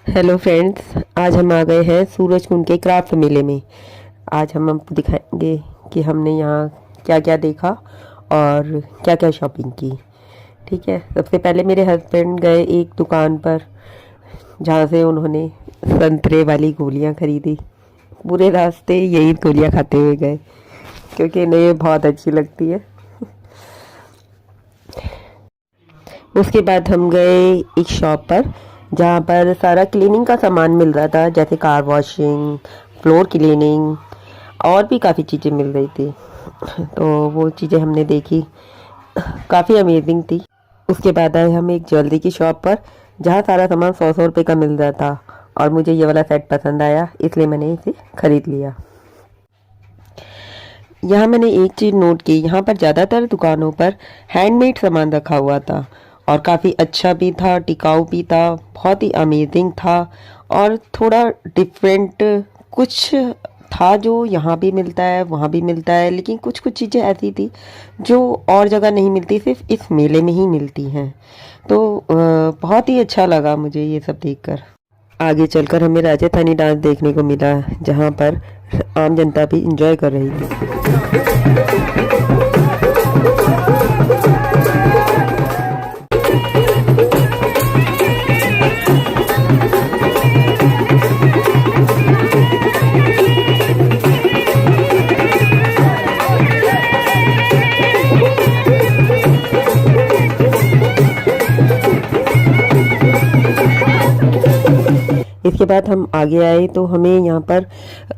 Hello friends, आज हम आ गए हैं सूरजकुंड के क्राफ्ट मेले में। आज हम आपको दिखाएंगे कि हमने यहाँ क्या क्या देखा और क्या क्या शॉपिंग की। ठीक है, सबसे पहले मेरे हस्बैंड गए एक दुकान पर जहाँ से उन्होंने संतरे वाली गोलियाँ खरीदी। पूरे रास्ते यही गोलियाँ खाते हुए गए क्योंकि इन्हें ये बहुत अच्छी लगती है। उसके बाद हम गए एक शॉप पर जहाँ पर सारा क्लीनिंग का सामान मिल रहा था, जैसे कार वॉशिंग, फ्लोर क्लीनिंग और भी काफ़ी चीज़ें मिल रही थी। तो वो चीज़ें हमने देखी, काफ़ी अमेजिंग थी। उसके बाद आए हम एक ज्वेलरी की शॉप पर जहाँ सारा सामान 100 रुपये का मिल रहा था और मुझे ये वाला सेट पसंद आया, इसलिए मैंने इसे ख़रीद लिया। यहाँ मैंने एक चीज़ नोट की, यहाँ पर ज़्यादातर दुकानों पर हैंडमेड सामान रखा हुआ था और काफ़ी अच्छा भी था, टिकाऊ भी था, बहुत ही अमेजिंग था और थोड़ा डिफरेंट कुछ था जो यहाँ भी मिलता है वहाँ भी मिलता है, लेकिन कुछ कुछ चीज़ें ऐसी थी जो और जगह नहीं मिलती, सिर्फ इस मेले में ही मिलती हैं। तो बहुत ही अच्छा लगा मुझे ये सब देखकर। आगे चलकर हमें राजस्थानी डांस देखने को मिला जहाँ पर आम जनता भी इंजॉय कर रही थी। इसके बाद हम आगे आए तो हमें यहाँ पर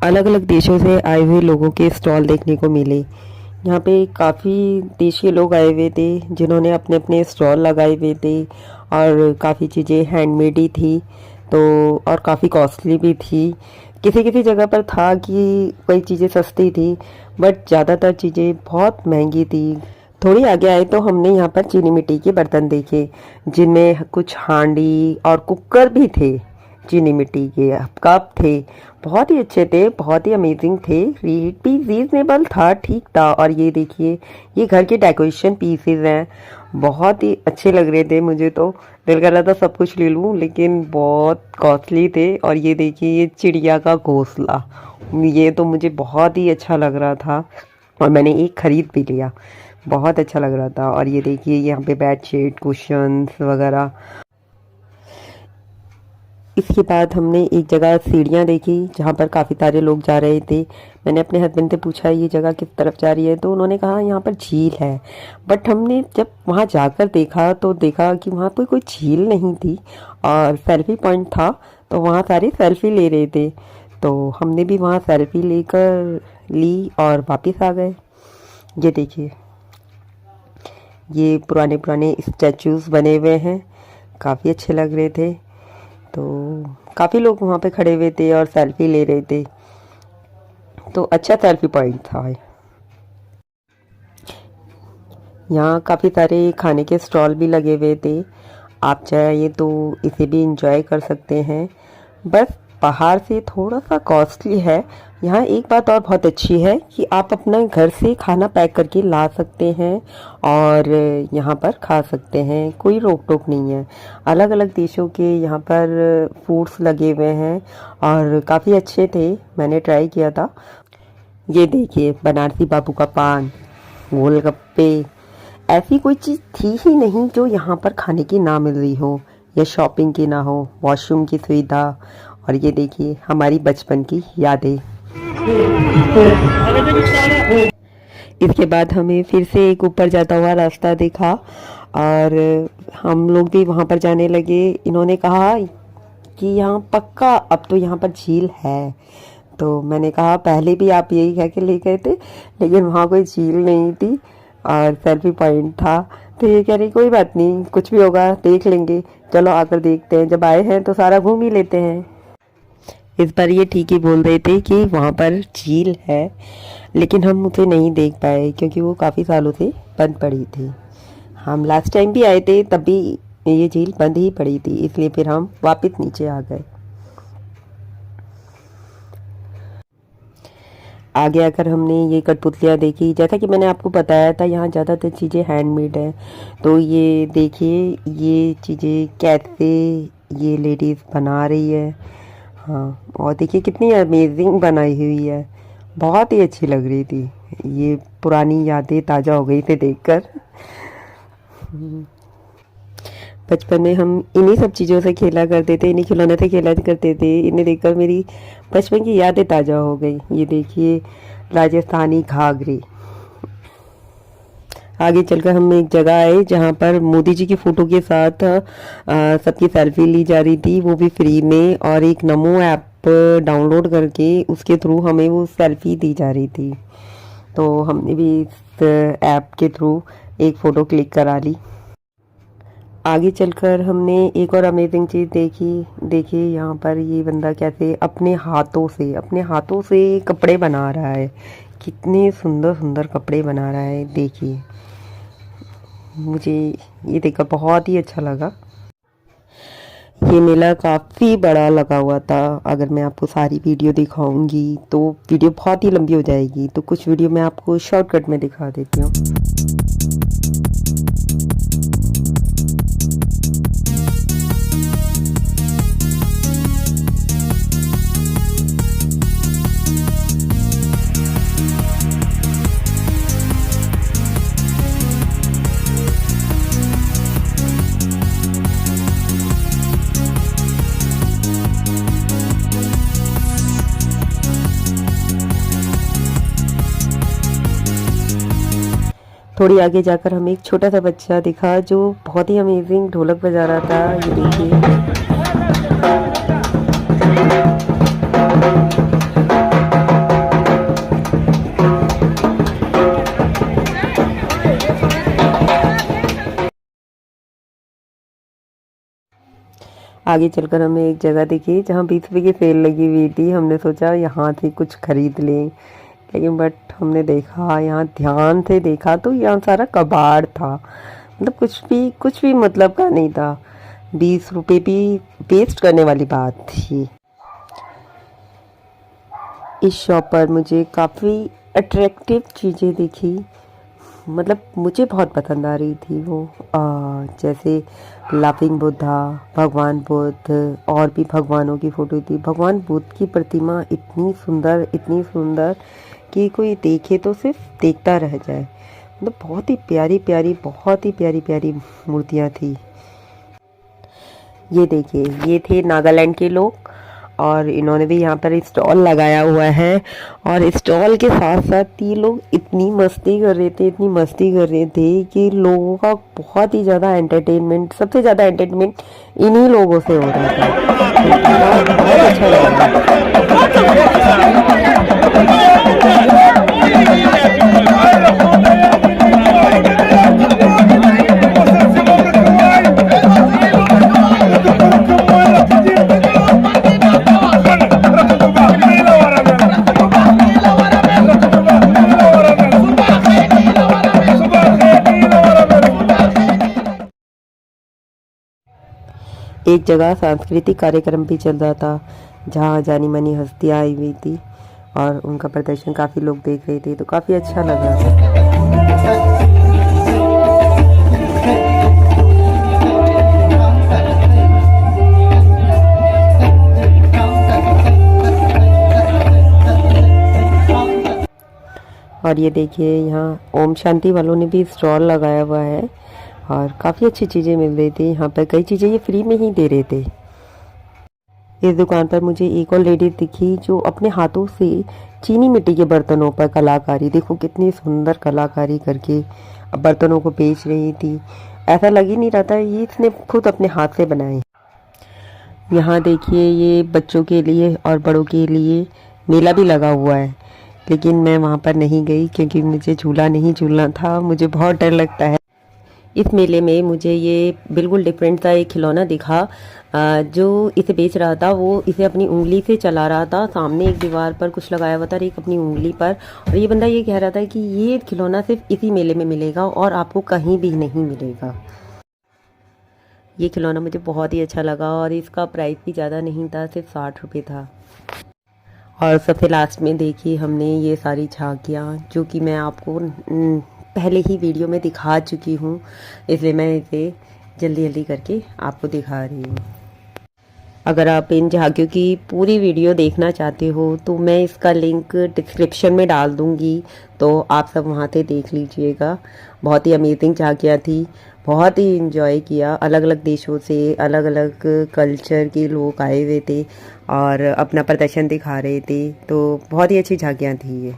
अलग अलग देशों से आए हुए लोगों के स्टॉल देखने को मिले। यहाँ पे काफ़ी देश के लोग आए हुए थे जिन्होंने अपने अपने स्टॉल लगाए हुए थे और काफ़ी चीज़ें हैंडमेड ही थी, तो और काफ़ी कॉस्टली भी थी। किसी किसी जगह पर था कि कोई चीज़ें सस्ती थी, बट ज़्यादातर चीज़ें बहुत महंगी थी। थोड़ी आगे आए तो हमने यहाँ पर चीनी मिट्टी के बर्तन देखे जिनमें कुछ हांडी और कुकर भी थे। चीनी मिट्टी के कप थे, बहुत ही अच्छे थे, बहुत ही अमेजिंग थे। रेट भी रीजनेबल था, ठीक था। और ये देखिए, ये घर के डेकोरेशन पीसेस हैं, बहुत ही अच्छे लग रहे थे। मुझे तो दिल कर रहा था सब कुछ ले लूँ, लेकिन बहुत कॉस्टली थे। और ये देखिए, ये चिड़िया का घोंसला, ये तो मुझे बहुत ही अच्छा लग रहा था और मैंने एक ख़रीद भी लिया, बहुत अच्छा लग रहा था। और ये देखिए, यहाँ पे बेडशीट, कुशन्स वगैरह। इसके बाद हमने एक जगह सीढ़ियाँ देखी जहाँ पर काफ़ी सारे लोग जा रहे थे। मैंने अपने हस्बैंड से पूछा ये जगह किस तरफ जा रही है, तो उन्होंने कहा यहाँ पर झील है। बट हमने जब वहाँ जाकर देखा तो देखा कि वहाँ पर कोई झील नहीं थी और सेल्फी पॉइंट था, तो वहाँ सारे सेल्फी ले रहे थे। तो हमने भी वहाँ सेल्फी लेकर ली और वापस आ गए। ये देखिए, ये पुराने पुराने स्टैचूज़ बने हुए हैं, काफ़ी अच्छे लग रहे थे। तो काफ़ी लोग वहाँ पे खड़े हुए थे और सेल्फी ले रहे थे, तो अच्छा सेल्फी पॉइंट था। यहाँ काफ़ी सारे खाने के स्टॉल भी लगे हुए थे, आप चाहे तो इसे भी इंजॉय कर सकते हैं। बस बाहर से थोड़ा सा कॉस्टली है। यहाँ एक बात और बहुत अच्छी है कि आप अपना घर से खाना पैक करके ला सकते हैं और यहाँ पर खा सकते हैं, कोई रोक टोक नहीं है। अलग अलग देशों के यहाँ पर फूड्स लगे हुए हैं और काफ़ी अच्छे थे, मैंने ट्राई किया था। ये देखिए, बनारसी बाबू का पान, गोलगप्पे, ऐसी कोई चीज़ थी ही नहीं जो यहाँ पर खाने की ना मिल रही हो या शॉपिंग की ना हो, वॉशरूम की सुविधा। और ये देखिए, हमारी बचपन की यादें। इसके बाद हमें फिर से एक ऊपर जाता हुआ रास्ता दिखा और हम लोग भी वहाँ पर जाने लगे। इन्होंने कहा कि यहाँ पक्का अब तो यहाँ पर झील है, तो मैंने कहा पहले भी आप यही कह के ले गए थे, लेकिन वहाँ कोई झील नहीं थी और सेल्फी पॉइंट था। तो ये कह रही कोई बात नहीं, कुछ भी होगा देख लेंगे, चलो आकर देखते हैं, जब आए हैं तो सारा घूम ही लेते हैं। इस बार ये ठीक ही बोल रहे थे कि वहाँ पर झील है, लेकिन हम उसे नहीं देख पाए क्योंकि वो काफ़ी सालों से बंद पड़ी थी। हम लास्ट टाइम भी आए थे, तब भी ये झील बंद ही पड़ी थी, इसलिए फिर हम वापस नीचे आ गए। आगे आकर हमने ये कठपुतलियाँ देखी। जैसा कि मैंने आपको बताया था, यहाँ ज़्यादातर चीज़ें हैंडमेड हैं। तो ये देखिए, ये चीज़ें कैसे ये लेडीज़ बना रही है। हाँ, और देखिए कितनी अमेजिंग बनाई हुई है, बहुत ही अच्छी लग रही थी। ये पुरानी यादें ताज़ा हो गई इसे देखकर। बचपन में हम इन्हीं सब चीज़ों से खेला करते थे, इन्हीं खिलौने से खेला करते थे। इन्हें देखकर मेरी बचपन की यादें ताज़ा हो गई। ये देखिए राजस्थानी घाघरे। आगे चलकर हम एक जगह आए जहाँ पर मोदी जी की फ़ोटो के साथ सबकी सेल्फी ली जा रही थी, वो भी फ्री में, और एक नमो ऐप डाउनलोड करके उसके थ्रू हमें वो सेल्फी दी जा रही थी। तो हमने भी इस ऐप के थ्रू एक फ़ोटो क्लिक करा ली। आगे चलकर हमने एक और अमेजिंग चीज़ देखी। देखिए यहाँ पर ये बंदा कैसे अपने हाथों से कपड़े बना रहा है। कितने सुंदर सुंदर कपड़े बना रहा है, देखिए। मुझे ये देखकर बहुत ही अच्छा लगा। ये मेला काफ़ी बड़ा लगा हुआ था। अगर मैं आपको सारी वीडियो दिखाऊंगी तो वीडियो बहुत ही लंबी हो जाएगी, तो कुछ वीडियो मैं आपको शॉर्टकट में दिखा देती हूँ। थोड़ी आगे जाकर हमें एक छोटा सा बच्चा दिखा जो बहुत ही अमेजिंग ढोलक बजा रहा था। ये देखिए। आगे चलकर हमें एक जगह दिखी जहाँ 20 रुपये की सेल लगी हुई थी। हमने सोचा यहाँ से कुछ खरीद लें, लेकिन बट हमने देखा, यहाँ ध्यान से देखा तो यहाँ सारा कबाड़ था। मतलब कुछ भी मतलब का नहीं था। 20 रुपये भी वेस्ट करने वाली बात थी। इस शॉप पर मुझे काफ़ी अट्रैक्टिव चीज़ें दिखी, मतलब मुझे बहुत पसंद आ रही थी वो। जैसे लाफिंग बुद्धा, भगवान बुद्ध, और भी भगवानों की फ़ोटो थी। भगवान बुद्ध की प्रतिमा इतनी सुंदर कि कोई देखे तो सिर्फ देखता रह जाए। मतलब बहुत ही प्यारी प्यारी मूर्तियाँ थी। ये देखिए, ये थे नागालैंड के लोग, और इन्होंने भी यहाँ पर स्टॉल लगाया हुआ है। और स्टॉल के साथ साथ ये लोग इतनी मस्ती कर रहे थे कि लोगों का बहुत ही ज़्यादा एंटरटेनमेंट, सबसे ज़्यादा एंटरटेनमेंट इन्हीं लोगों से हो रहा था। बहुत अच्छा एक जगह सांस्कृतिक कार्यक्रम भी चल रहा था जहाँ जानी मानी हस्तियाँ आई हुई थी, और उनका प्रदर्शन काफ़ी लोग देख रहे थे, तो काफ़ी अच्छा लग रहा था। और ये देखिए, यहाँ ओम शांति वालों ने भी स्टॉल लगाया हुआ है, और काफ़ी अच्छी चीज़ें मिल रही थी यहाँ पर। कई चीज़ें ये फ्री में ही दे रहे थे। इस दुकान पर मुझे एक और लेडी दिखी जो अपने हाथों से चीनी मिट्टी के बर्तनों पर कलाकारी, देखो कितनी सुंदर कलाकारी करके बर्तनों को बेच रही थी। ऐसा लग ही नहीं रहा था ये इसने खुद अपने हाथ से बनाए। यहाँ देखिए, ये बच्चों के लिए और बड़ों के लिए मेला भी लगा हुआ है, लेकिन मैं वहाँ पर नहीं गई क्योंकि मुझे झूला नहीं झूलना था, मुझे बहुत डर लगता है। इस मेले में मुझे ये बिल्कुल डिफरेंट सा एक खिलौना दिखा। जो इसे बेच रहा था वो इसे अपनी उंगली से चला रहा था। सामने एक दीवार पर कुछ लगाया हुआ था और एक अपनी उंगली पर, और ये बंदा ये कह रहा था कि ये खिलौना सिर्फ इसी मेले में मिलेगा और आपको कहीं भी नहीं मिलेगा। ये खिलौना मुझे बहुत ही अच्छा लगा, और इसका प्राइस भी ज़्यादा नहीं था, सिर्फ 60 रुपये था। और सबसे लास्ट में देखिए हमने ये सारी झांकियाँ, जो कि मैं आपको पहले ही वीडियो में दिखा चुकी हूँ, इसलिए मैं इसे जल्दी जल्दी करके आपको दिखा रही हूँ। अगर आप इन झांकियों की पूरी वीडियो देखना चाहते हो तो मैं इसका लिंक डिस्क्रिप्शन में डाल दूँगी, तो आप सब वहाँ से देख लीजिएगा। बहुत ही अमेजिंग झांकियाँ थी, बहुत ही इंजॉय किया। अलग अलग देशों से अलग अलग कल्चर के लोग आए हुए थे और अपना प्रदर्शन दिखा रहे थे, तो बहुत ही अच्छी झांकियाँ थी ये।